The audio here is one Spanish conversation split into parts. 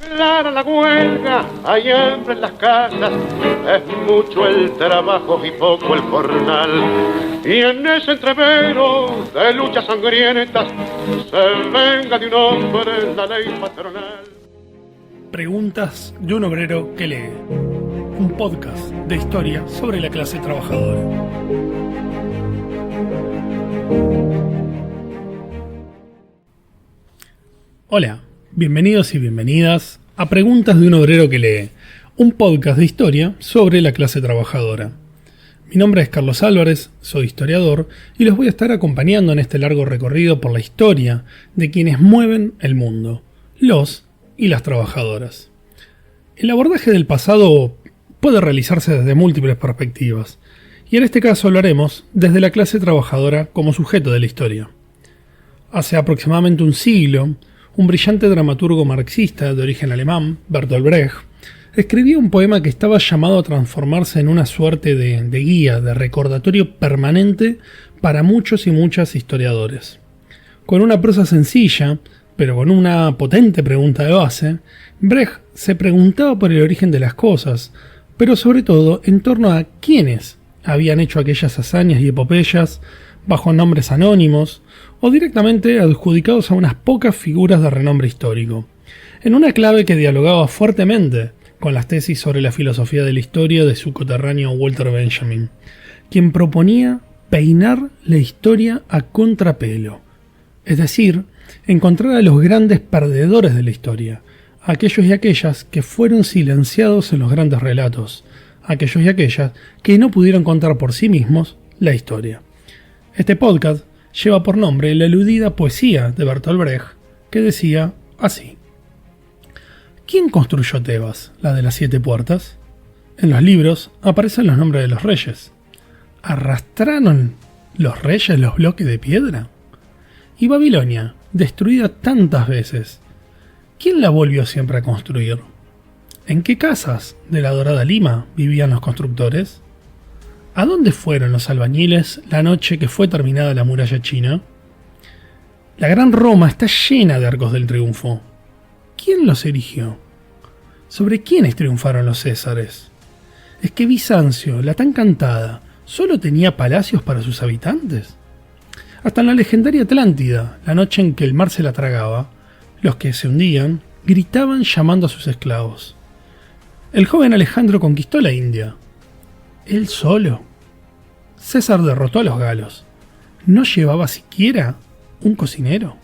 Clara la huelga, hay hambre en las casas, es mucho el trabajo y poco el jornal. Y en ese entrevero de luchas sangrientas se venga de un hombre la ley patronal. Preguntas de un obrero que lee. Un podcast de historia sobre la clase trabajadora. Hola, bienvenidos y bienvenidas a Preguntas de un obrero que lee, un podcast de historia sobre la clase trabajadora. Mi nombre es Carlos Álvarez, soy historiador y los voy a estar acompañando en este largo recorrido por la historia de quienes mueven el mundo, los y las trabajadoras. El abordaje del pasado puede realizarse desde múltiples perspectivas, y en este caso hablaremos desde la clase trabajadora como sujeto de la historia. Hace aproximadamente un siglo, un brillante dramaturgo marxista de origen alemán, Bertolt Brecht, escribió un poema que estaba llamado a transformarse en una suerte de guía, de recordatorio permanente para muchos y muchas historiadores. Con una prosa sencilla, pero con una potente pregunta de base, Brecht se preguntaba por el origen de las cosas, pero sobre todo en torno a quiénes habían hecho aquellas hazañas y epopeyas bajo nombres anónimos o directamente adjudicados a unas pocas figuras de renombre histórico, en una clave que dialogaba fuertemente con las tesis sobre la filosofía de la historia de su coterráneo Walter Benjamin, quien proponía peinar la historia a contrapelo, es decir, encontrar a los grandes perdedores de la historia, aquellos y aquellas que fueron silenciados en los grandes relatos, aquellos y aquellas que no pudieron contar por sí mismos la historia. Este podcast lleva por nombre la eludida poesía de Bertolt Brecht, que decía así: ¿quién construyó Tebas, la de las 7 puertas? En los libros aparecen los nombres de los reyes. ¿Arrastraron los reyes los bloques de piedra? ¿Y Babilonia, destruida tantas veces, quién la volvió siempre a construir? ¿En qué casas de la dorada Lima vivían los constructores? ¿A dónde fueron los albañiles la noche que fue terminada la muralla china? La gran Roma está llena de arcos del triunfo. ¿Quién los erigió? ¿Sobre quiénes triunfaron los césares? ¿Es que Bizancio, la tan cantada, solo tenía palacios para sus habitantes? Hasta en la legendaria Atlántida, la noche en que el mar se la tragaba, los que se hundían gritaban llamando a sus esclavos. El joven Alejandro conquistó la India. ¿Él solo? César derrotó a los galos. ¿No llevaba siquiera un cocinero?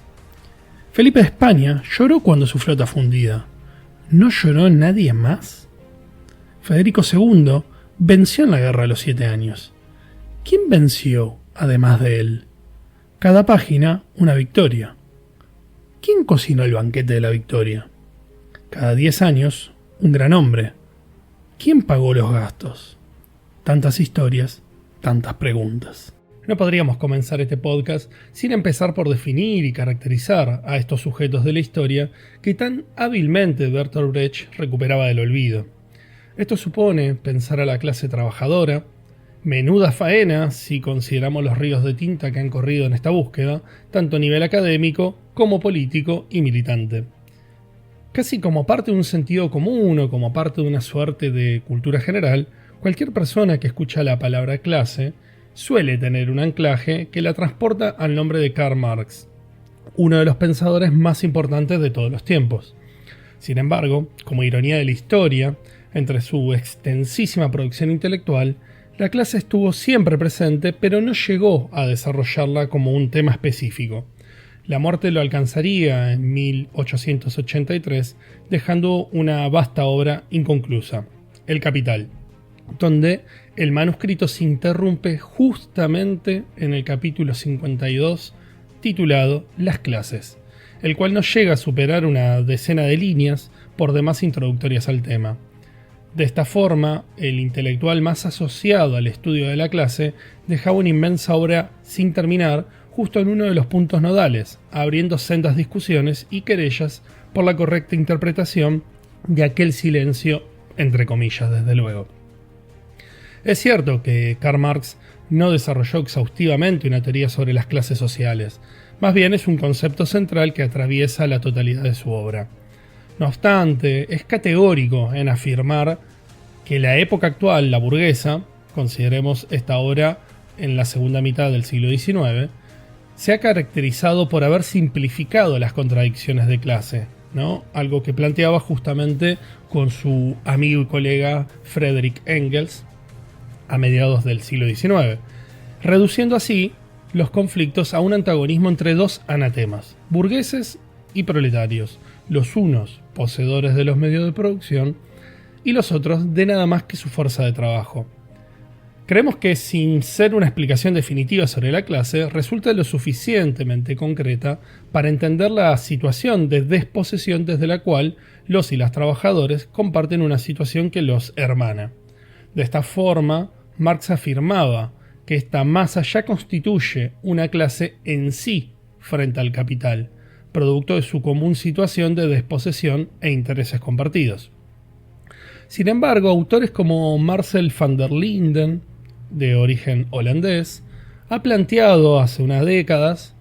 Felipe de España lloró cuando su flota fue hundida. ¿No lloró nadie más? Federico II venció en la guerra a los 7 años. ¿Quién venció además de él? Cada página una victoria. ¿Quién cocinó el banquete de la victoria? Cada 10 años un gran hombre. ¿Quién pagó los gastos? Tantas historias, tantas preguntas. No podríamos comenzar este podcast sin empezar por definir y caracterizar a estos sujetos de la historia que tan hábilmente Bertolt Brecht recuperaba del olvido. Esto supone pensar a la clase trabajadora, menuda faena si consideramos los ríos de tinta que han corrido en esta búsqueda, tanto a nivel académico como político y militante. Casi como parte de un sentido común o como parte de una suerte de cultura general, cualquier persona que escucha la palabra clase suele tener un anclaje que la transporta al nombre de Karl Marx, uno de los pensadores más importantes de todos los tiempos. Sin embargo, como ironía de la historia, entre su extensísima producción intelectual, la clase estuvo siempre presente, pero no llegó a desarrollarla como un tema específico. La muerte lo alcanzaría en 1883, dejando una vasta obra inconclusa, El Capital, donde el manuscrito se interrumpe justamente en el capítulo 52, titulado Las clases, el cual no llega a superar una decena de líneas, por demás introductorias al tema. De esta forma, el intelectual más asociado al estudio de la clase dejaba una inmensa obra sin terminar justo en uno de los puntos nodales, abriendo sendas discusiones y querellas por la correcta interpretación de aquel silencio, entre comillas, desde luego. Es cierto que Karl Marx no desarrolló exhaustivamente una teoría sobre las clases sociales, más bien es un concepto central que atraviesa la totalidad de su obra. No obstante, es categórico en afirmar que la época actual, la burguesa, consideremos esta obra en la segunda mitad del siglo XIX, se ha caracterizado por haber simplificado las contradicciones de clase, ¿no? Algo que planteaba justamente con su amigo y colega Friedrich Engels a mediados del siglo XIX, reduciendo así los conflictos a un antagonismo entre dos anatemas, burgueses y proletarios, los unos poseedores de los medios de producción y los otros de nada más que su fuerza de trabajo. Creemos que, sin ser una explicación definitiva sobre la clase, resulta lo suficientemente concreta para entender la situación de desposesión desde la cual los y las trabajadores comparten una situación que los hermana. De esta forma, Marx afirmaba que esta masa ya constituye una clase en sí frente al capital, producto de su común situación de desposesión e intereses compartidos. Sin embargo, autores como Marcel van der Linden, de origen holandés, ha planteado hace unas décadas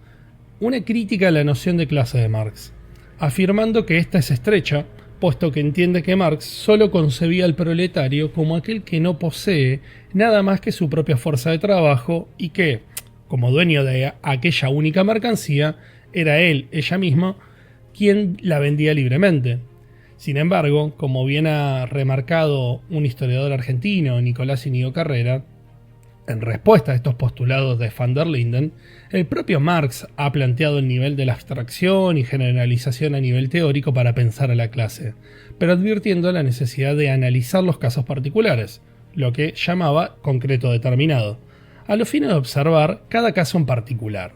una crítica a la noción de clase de Marx, afirmando que ésta es estrecha, puesto que entiende que Marx solo concebía al proletario como aquel que no posee nada más que su propia fuerza de trabajo y que, como dueño de aquella única mercancía, era él, ella misma, quien la vendía libremente. Sin embargo, como bien ha remarcado un historiador argentino, Nicolás Íñigo Carrera, en respuesta a estos postulados de van der Linden, el propio Marx ha planteado el nivel de la abstracción y generalización a nivel teórico para pensar a la clase, pero advirtiendo la necesidad de analizar los casos particulares, lo que llamaba concreto determinado, a los fines de observar cada caso en particular.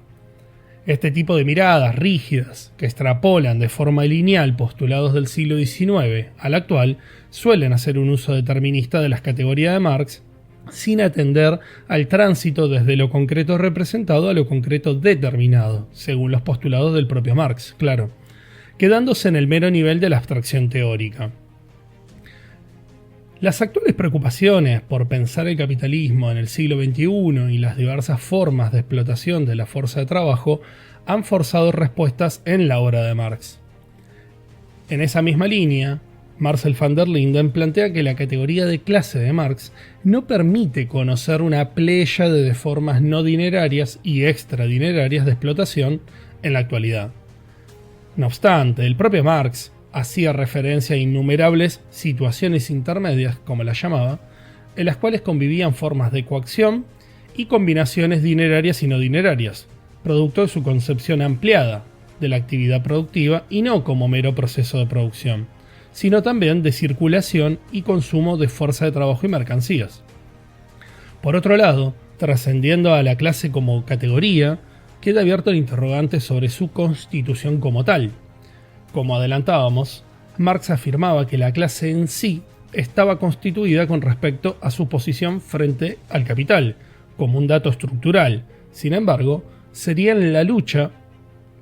Este tipo de miradas rígidas, que extrapolan de forma lineal postulados del siglo XIX al actual, suelen hacer un uso determinista de las categorías de Marx, sin atender al tránsito desde lo concreto representado a lo concreto determinado, según los postulados del propio Marx, claro, quedándose en el mero nivel de la abstracción teórica. Las actuales preocupaciones por pensar el capitalismo en el siglo XXI y las diversas formas de explotación de la fuerza de trabajo han forzado respuestas en la obra de Marx. En esa misma línea, Marcel van der Linden plantea que la categoría de clase de Marx no permite conocer una pléyade de formas no dinerarias y extradinerarias de explotación en la actualidad. No obstante, el propio Marx hacía referencia a innumerables situaciones intermedias, como las llamaba, en las cuales convivían formas de coacción y combinaciones dinerarias y no dinerarias, producto de su concepción ampliada de la actividad productiva y no como mero proceso de producción, sino también de circulación y consumo de fuerza de trabajo y mercancías. Por otro lado, trascendiendo a la clase como categoría, queda abierto el interrogante sobre su constitución como tal. Como adelantábamos, Marx afirmaba que la clase en sí estaba constituida con respecto a su posición frente al capital, como un dato estructural. Sin embargo, sería en la lucha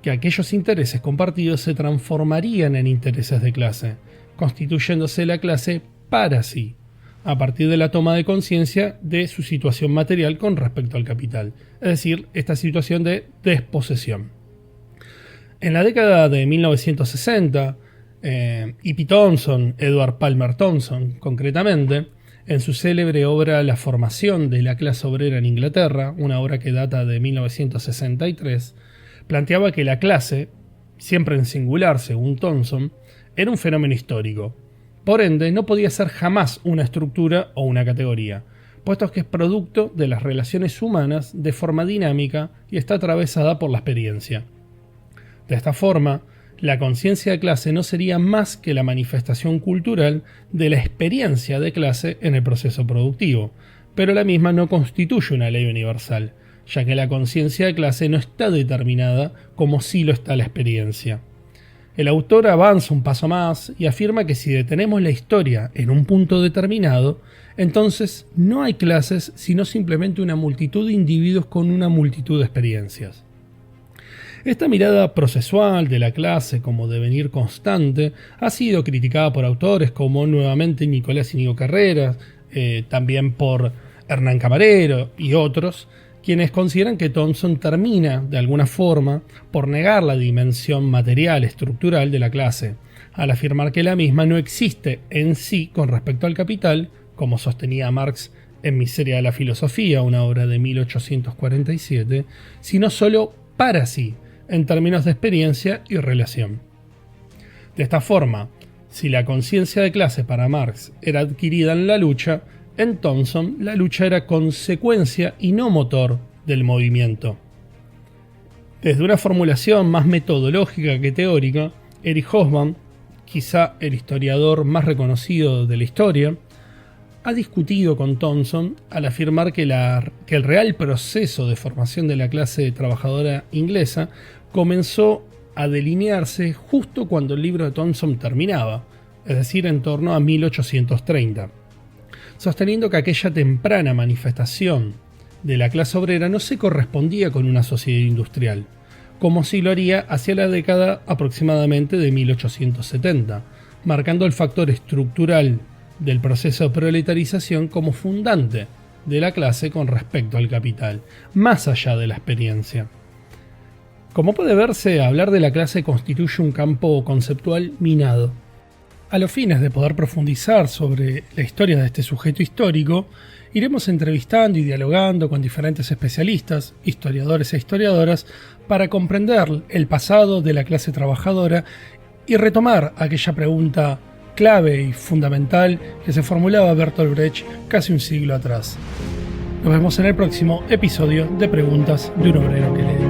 que aquellos intereses compartidos se transformarían en intereses de clase, constituyéndose la clase para sí, a partir de la toma de conciencia de su situación material con respecto al capital, es decir, esta situación de desposesión. En la década de 1960, E.P. Thompson, Edward Palmer Thompson concretamente, en su célebre obra La formación de la clase obrera en Inglaterra, una obra que data de 1963, planteaba que la clase, siempre en singular según Thompson, era un fenómeno histórico. Por ende, no podía ser jamás una estructura o una categoría, puesto que es producto de las relaciones humanas de forma dinámica y está atravesada por la experiencia. De esta forma, la conciencia de clase no sería más que la manifestación cultural de la experiencia de clase en el proceso productivo, pero la misma no constituye una ley universal, ya que la conciencia de clase no está determinada como sí lo está la experiencia. El autor avanza un paso más y afirma que si detenemos la historia en un punto determinado, entonces no hay clases sino simplemente una multitud de individuos con una multitud de experiencias. Esta mirada procesual de la clase como devenir constante ha sido criticada por autores como nuevamente Nicolás Íñigo Carrera, también por Hernán Camarero y otros, quienes consideran que Thompson termina, de alguna forma, por negar la dimensión material estructural de la clase, al afirmar que la misma no existe en sí con respecto al capital, como sostenía Marx en Miseria de la Filosofía, una obra de 1847, sino solo para sí, en términos de experiencia y relación. De esta forma, si la conciencia de clase para Marx era adquirida en la lucha, en Thompson la lucha era consecuencia y no motor del movimiento. Desde una formulación más metodológica que teórica, Erich Hobsbawm, quizá el historiador más reconocido de la historia, ha discutido con Thompson al afirmar que el real proceso de formación de la clase trabajadora inglesa comenzó a delinearse justo cuando el libro de Thompson terminaba, es decir, en torno a 1830, sosteniendo que aquella temprana manifestación de la clase obrera no se correspondía con una sociedad industrial, como si lo haría hacia la década aproximadamente de 1870, marcando el factor estructural del proceso de proletarización como fundante de la clase con respecto al capital, más allá de la experiencia. Como puede verse, hablar de la clase constituye un campo conceptual minado. A los fines de poder profundizar sobre la historia de este sujeto histórico, iremos entrevistando y dialogando con diferentes especialistas, historiadores e historiadoras, para comprender el pasado de la clase trabajadora y retomar aquella pregunta clave y fundamental que se formulaba Bertolt Brecht casi un siglo atrás. Nos vemos en el próximo episodio de Preguntas de un obrero que lee.